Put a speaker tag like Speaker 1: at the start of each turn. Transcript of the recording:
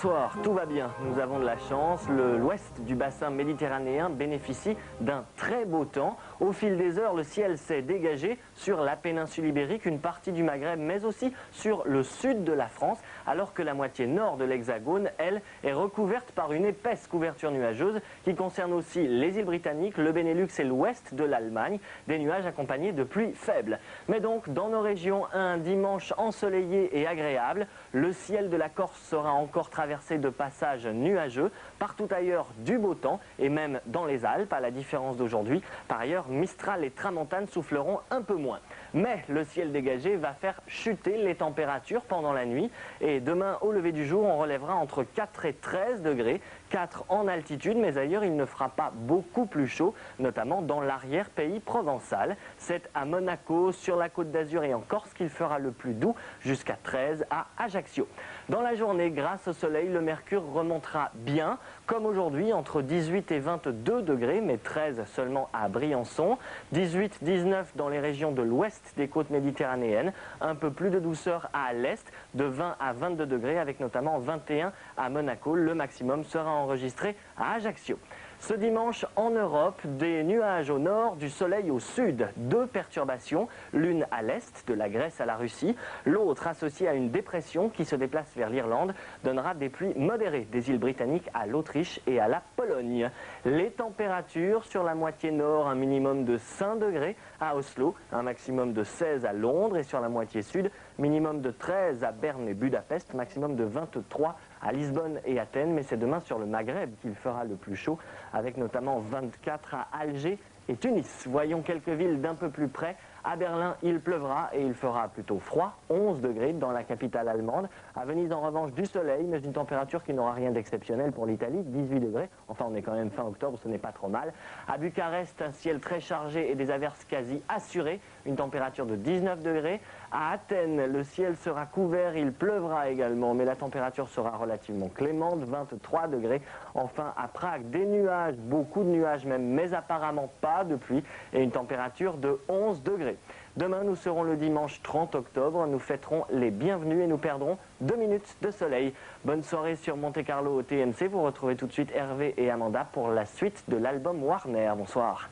Speaker 1: Bonsoir, tout va bien, nous avons de la chance. L'ouest du bassin méditerranéen bénéficie d'un très beau temps. Au fil des heures, le ciel s'est dégagé sur la péninsule ibérique, une partie du Maghreb, mais aussi sur le sud de la France, alors que la moitié nord de l'Hexagone, elle, est recouverte par une épaisse couverture nuageuse qui concerne aussi les îles britanniques, le Benelux et l'ouest de l'Allemagne, des nuages accompagnés de pluies faibles. Mais donc, dans nos régions, un dimanche ensoleillé et agréable, le ciel de la Corse sera encore traversé de passages nuageux, partout ailleurs du beau temps et même dans les Alpes à la différence d'aujourd'hui. Par ailleurs, Mistral et Tramontane souffleront un peu moins. Mais le ciel dégagé va faire chuter les températures pendant la nuit et demain au lever du jour on relèvera entre 4 et 13 degrés, 4 en altitude mais ailleurs il ne fera pas beaucoup plus chaud, notamment dans l'arrière-pays provençal. C'est à Monaco, sur la Côte d'Azur et en Corse qu'il fera le plus doux, jusqu'à 13 à Ajaccio. Dans la journée, grâce au soleil, le mercure remontera bien, comme aujourd'hui, entre 18 et 22 degrés, mais 13 seulement à Briançon, 18-19 dans les régions de l'ouest des côtes méditerranéennes, un peu plus de douceur à l'est, de 20 à 22 degrés, avec notamment 21 à Monaco. Le maximum sera enregistré à Ajaccio. Ce dimanche, en Europe, des nuages au nord, du soleil au sud. Deux perturbations, l'une à l'est, de la Grèce à la Russie, l'autre associée à une dépression qui se déplace vers l'Irlande, donnera des pluies modérées des îles britanniques à l'Autriche et à la Pologne. Les températures sur la moitié nord, un minimum de 5 degrés à Oslo, un maximum de 16 à Londres et sur la moitié sud, minimum de 13 à Berne et Budapest, maximum de 23 à Lisbonne et Athènes, mais c'est demain sur le Maghreb qu'il fera le plus chaud, avec notamment 24 à Alger et Tunis. Voyons quelques villes d'un peu plus près. À Berlin, il pleuvra et il fera plutôt froid, 11 degrés dans la capitale allemande. À Venise, en revanche, du soleil, mais une température qui n'aura rien d'exceptionnel pour l'Italie, 18 degrés. Enfin, on est quand même fin octobre, ce n'est pas trop mal. À Bucarest, un ciel très chargé et des averses quasi assurées, une température de 19 degrés. À Athènes, le ciel sera couvert, il pleuvra également, mais la température sera relativement clémente, 23 degrés. Enfin, à Prague, des nuages, beaucoup de nuages même, mais apparemment pas de pluie, et une température de 11 degrés. Demain, nous serons le dimanche 30 octobre. Nous fêterons les bienvenus et nous perdrons 2 minutes de soleil. Bonne soirée sur Monte Carlo au TMC. Vous retrouvez tout de suite Hervé et Amanda pour la suite de l'album Warner. Bonsoir.